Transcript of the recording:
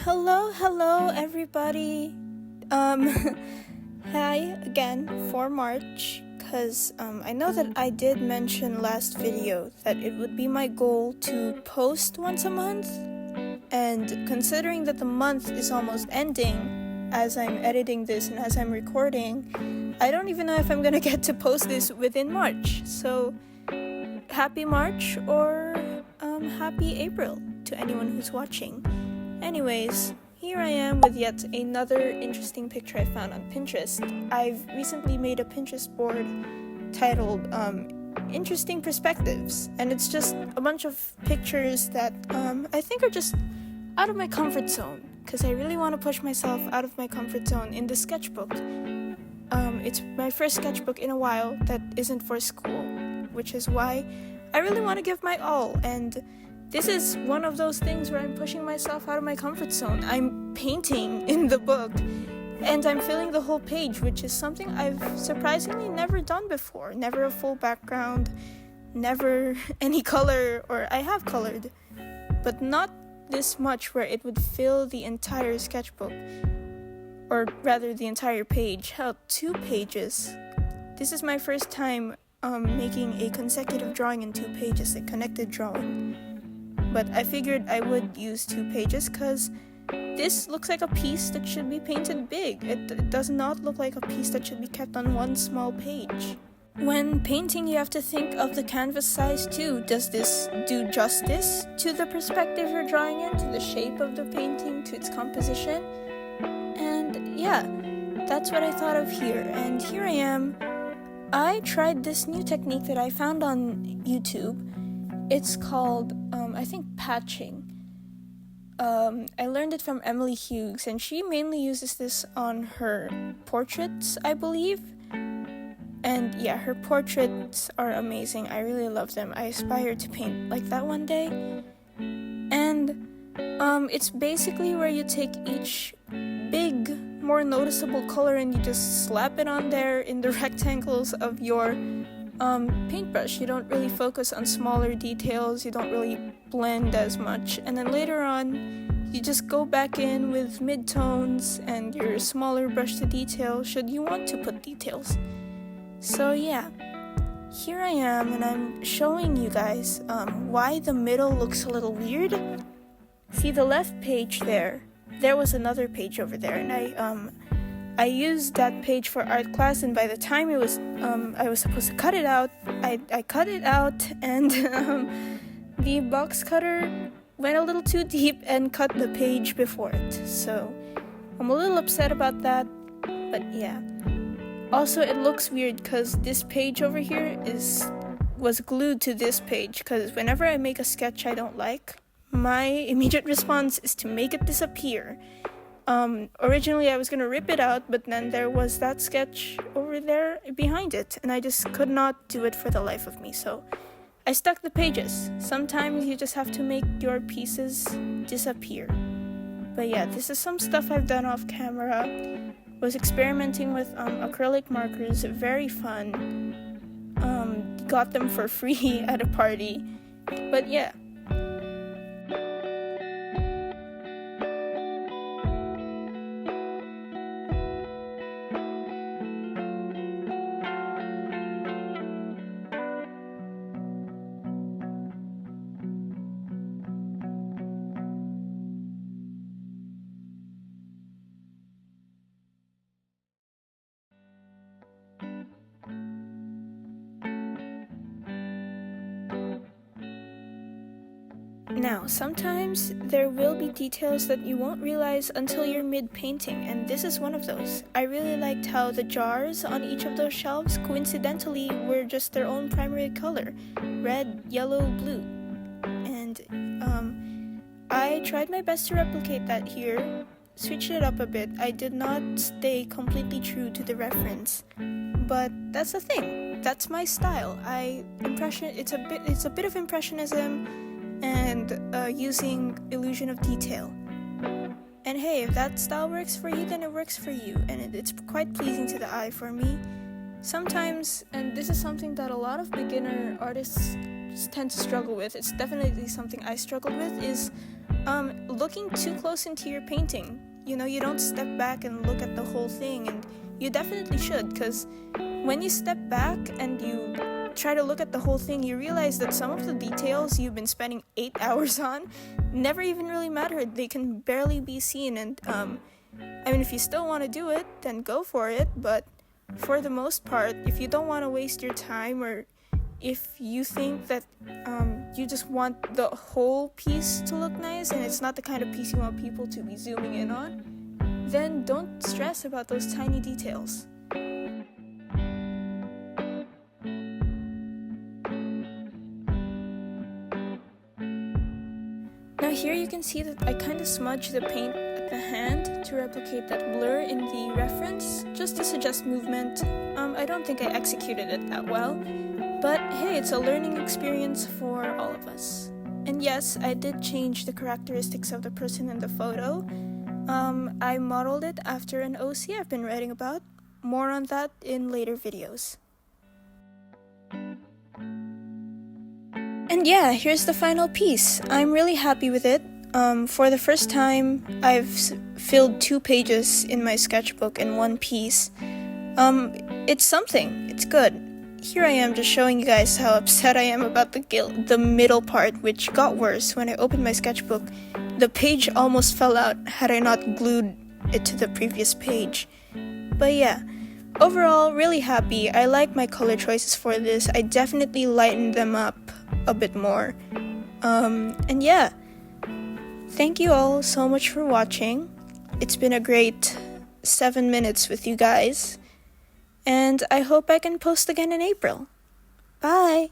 Hello everybody. Um Hi again for March, cuz I know that I did mention last video that it would be my goal to post once a month, and considering that the month is almost ending as I'm editing this and as I'm recording, I don't even know if I'm going to get to post this within March. So happy March or happy April to anyone who's watching. Anyways, here I am with yet another interesting picture I found on Pinterest. I've recently made a Pinterest board titled Interesting Perspectives, and it's just a bunch of pictures that I think are just out of my comfort zone, because I really want to push myself out of my comfort zone in the sketchbook. It's my first sketchbook in a while that isn't for school, which is why I really want to give my all, and this is one of those things where I'm pushing myself out of my comfort zone. I'm painting in the book, and I'm filling the whole page, which is something I've surprisingly never done before. Never a full background, never any color, or I have colored, but not this much where it would fill the entire sketchbook, or rather the entire page. Hell, 2 pages. This is my first time making a consecutive drawing in 2 pages, a connected drawing. But I figured I would use 2 pages because this looks like a piece that should be painted big. It does not look like a piece that should be kept on one small page. When painting, you have to think of the canvas size too. Does this do justice to the perspective you're drawing in, to the shape of the painting, to its composition? And yeah, that's what I thought of here. And here I am. I tried this new technique that I found on YouTube. It's called, I think, patching. I learned it from Emily Hughes, and she mainly uses this on her portraits, I believe. And yeah, her portraits are amazing. I really love them. I aspire to paint like that one day. And it's basically where you take each big, more noticeable color and you just slap it on there in the rectangles of your paintbrush. You don't really focus on smaller details, you don't really blend as much, and then later on you just go back in with mid-tones and your smaller brush to detail should you want to put details. So yeah, here I am, and I'm showing you guys why the middle looks a little weird. See the left page there was another page over there, and I used that page for art class, and by the time it was I was supposed to cut it out, I cut it out, and the box cutter went a little too deep and cut the page before it. So I'm a little upset about that, but yeah. Also, it looks weird because this page over here was glued to this page, because whenever I make a sketch I don't like, my immediate response is to make it disappear. Originally I was gonna rip it out, but then there was that sketch over there behind it, and I just could not do it for the life of me, so I stuck the pages. Sometimes you just have to make your pieces disappear. But yeah, this is some stuff I've done off camera. Was experimenting with acrylic markers, very fun. Got them for free at a party. But yeah. Now, sometimes there will be details that you won't realize until you're mid-painting, and this is one of those. I really liked how the jars on each of those shelves coincidentally were just their own primary color, red, yellow, blue. And I tried my best to replicate that here, switched it up a bit. I did not stay completely true to the reference, but that's the thing. That's my style. It's a bit of impressionism and using illusion of detail. And hey, if that style works for you, then it works for you, and it's quite pleasing to the eye for me. Sometimes, and this is something that a lot of beginner artists tend to struggle with, it's definitely something I struggled with, is looking too close into your painting. You know, you don't step back and look at the whole thing, and you definitely should, because when you step back and you try to look at the whole thing, you realize that some of the details you've been spending 8 hours on never even really mattered. They can barely be seen, and I mean, if you still want to do it, then go for it, but for the most part, if you don't want to waste your time, or if you think that you just want the whole piece to look nice and it's not the kind of piece you want people to be zooming in on, then don't stress about those tiny details. Now here you can see that I kind of smudged the paint at the hand to replicate that blur in the reference, just to suggest movement. I don't think I executed it that well, but hey, it's a learning experience for all of us. And yes, I did change the characteristics of the person in the photo. I modeled it after an OC I've been writing about. More on that in later videos. And yeah, here's the final piece. I'm really happy with it. For the first time, I've filled 2 pages in my sketchbook in one piece. It's something. It's good. Here I am just showing you guys how upset I am about the middle part, which got worse when I opened my sketchbook. The page almost fell out had I not glued it to the previous page. But yeah, overall, really happy. I like my color choices for this. I definitely lightened them up a bit more. And yeah, thank you all so much for watching. It's been a great 7 minutes with you guys. And I hope I can post again in April. Bye!